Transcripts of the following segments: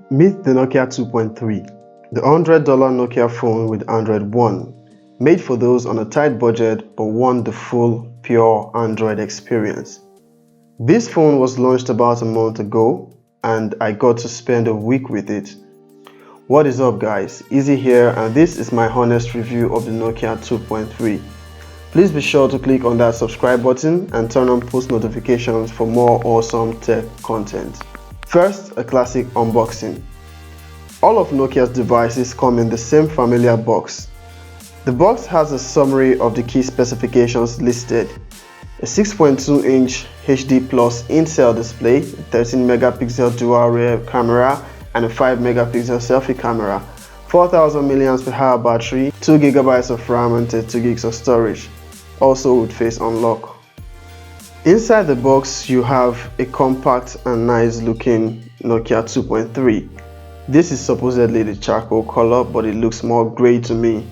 Meet the Nokia 2.3, the $100 Nokia phone with Android One, made for those on a tight budget but want the full, pure Android experience. This phone was launched about a month ago and I got to spend a week with it. What is up guys, Easy here and this is my honest review of the Nokia 2.3. Please be sure to click on that subscribe button and turn on post notifications for more awesome tech content. First, a classic unboxing. All of Nokia's devices come in the same familiar box. The box has a summary of the key specifications listed. A 6.2-inch HD Plus in-cell display, a 13-megapixel dual rear camera and a 5-megapixel selfie camera, 4000 mAh battery, 2 GB of RAM and 32 GB of storage, also with face unlock. Inside the box you have a compact and nice looking Nokia 2.3. This is supposedly the charcoal color, but it looks more grey to me.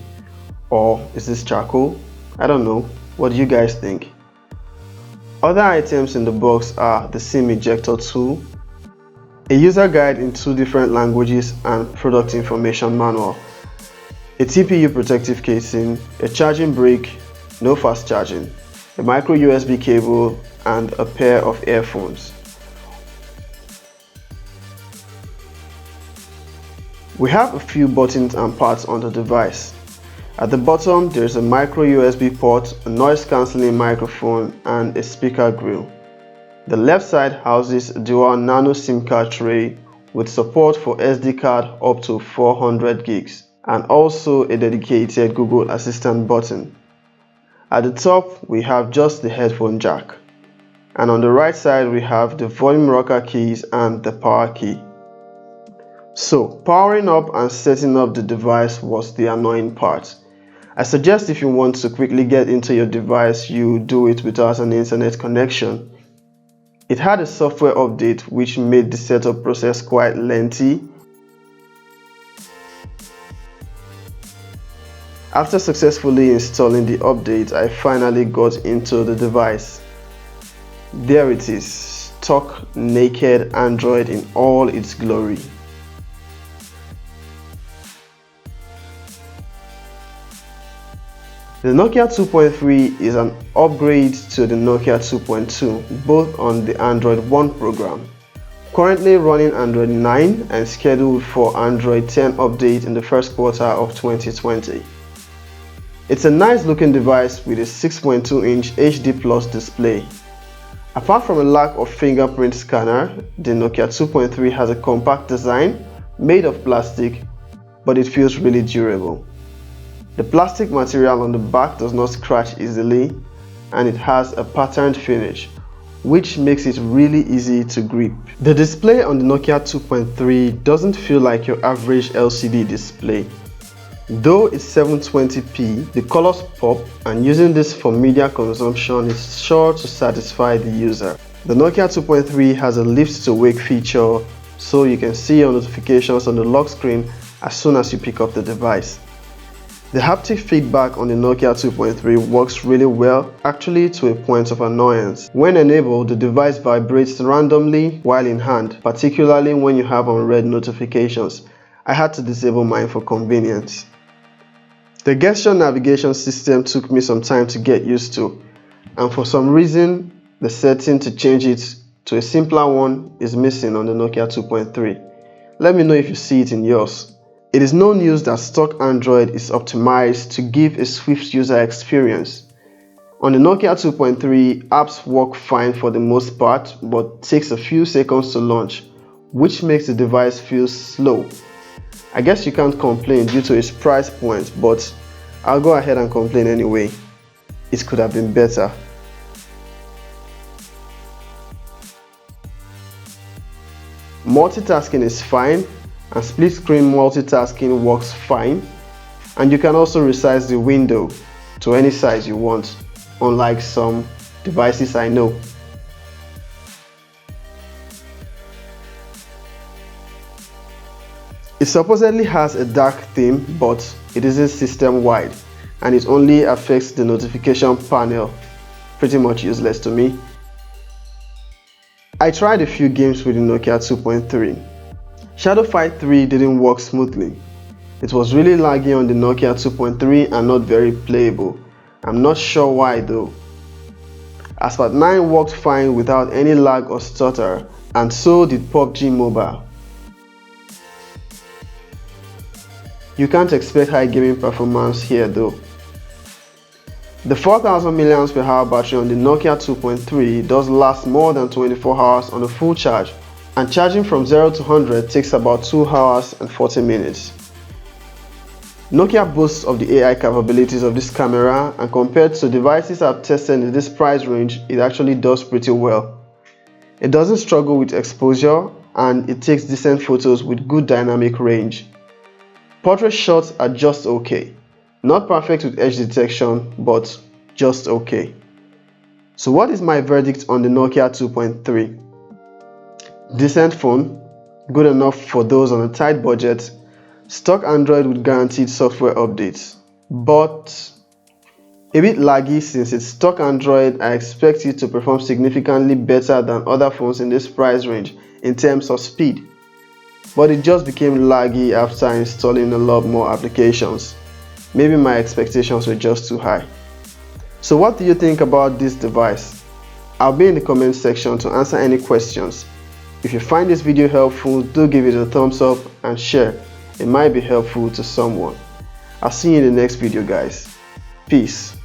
Or is this charcoal? I don't know. What do you guys think? Other items in the box are the SIM ejector tool, a user guide in 2 different languages and product information manual, a TPU protective casing, a charging brick, no fast charging, a micro USB cable and a pair of earphones. We have a few buttons and parts on the device. At the bottom there is a micro USB port, a noise cancelling microphone and a speaker grill. The left side houses a dual nano SIM card tray with support for SD card up to 400 gigs and also a dedicated Google Assistant button. At the top we have just the headphone jack, and on the right side we have the volume rocker keys and the power key. So powering up and setting up the device was the annoying part. I suggest if you want to quickly get into your device you do it without an internet connection. It had a software update which made the setup process quite lengthy. After successfully installing the update, I finally got into the device. There it is, stock naked Android in all its glory. The Nokia 2.3 is an upgrade to the Nokia 2.2, both on the Android One program. Currently running Android 9 and scheduled for Android 10 update in the first quarter of 2020. It's a nice looking device with a 6.2-inch HD Plus display. Apart from a lack of fingerprint scanner, the Nokia 2.3 has a compact design made of plastic, but it feels really durable. The plastic material on the back does not scratch easily and it has a patterned finish, which makes it really easy to grip. The display on the Nokia 2.3 doesn't feel like your average LCD display. Though it's 720p, the colors pop, and using this for media consumption is sure to satisfy the user. The Nokia 2.3 has a lift to wake feature, so you can see your notifications on the lock screen as soon as you pick up the device. The haptic feedback on the Nokia 2.3 works really well, actually to a point of annoyance. When enabled, the device vibrates randomly while in hand, particularly when you have unread notifications. I had to disable mine for convenience. The gesture navigation system took me some time to get used to, and for some reason the setting to change it to a simpler one is missing on the Nokia 2.3. Let me know if you see it in yours. It is no news that stock Android is optimized to give a swift user experience. On the Nokia 2.3, apps work fine for the most part, but takes a few seconds to launch, which makes the device feel slow. I guess you can't complain due to its price point, but I'll go ahead and complain anyway. It could have been better. Multitasking is fine, and split screen multitasking works fine, and you can also resize the window to any size you want, unlike some devices I know. It supposedly has a dark theme, but it isn't system-wide and it only affects the notification panel. Pretty much useless to me. I tried a few games with the Nokia 2.3. Shadow Fight 3 didn't work smoothly. It was really laggy on the Nokia 2.3 and not very playable. I'm not sure why though. Asphalt 9 worked fine without any lag or stutter, and so did PUBG Mobile. You can't expect high gaming performance here though. The 4000 mAh battery on the Nokia 2.3 does last more than 24 hours on a full charge, and charging from 0 to 100 takes about 2 hours and 40 minutes. Nokia boasts of the AI capabilities of this camera, and compared to devices I've tested in this price range, it actually does pretty well. It doesn't struggle with exposure, and it takes decent photos with good dynamic range. Portrait shots are just okay. Not perfect with edge detection, but just okay. So what is my verdict on the Nokia 2.3? Decent phone, good enough for those on a tight budget, stock Android with guaranteed software updates, but a bit laggy. Since it's stock Android, I expect it to perform significantly better than other phones in this price range in terms of speed, but it just became laggy after installing a lot more applications. Maybe my expectations were just too high. So what do you think about this device? I'll be in the comment section to answer any questions. If you find this video helpful, do give it a thumbs up and share. It might be helpful to someone. I'll see you in the next video, guys. Peace.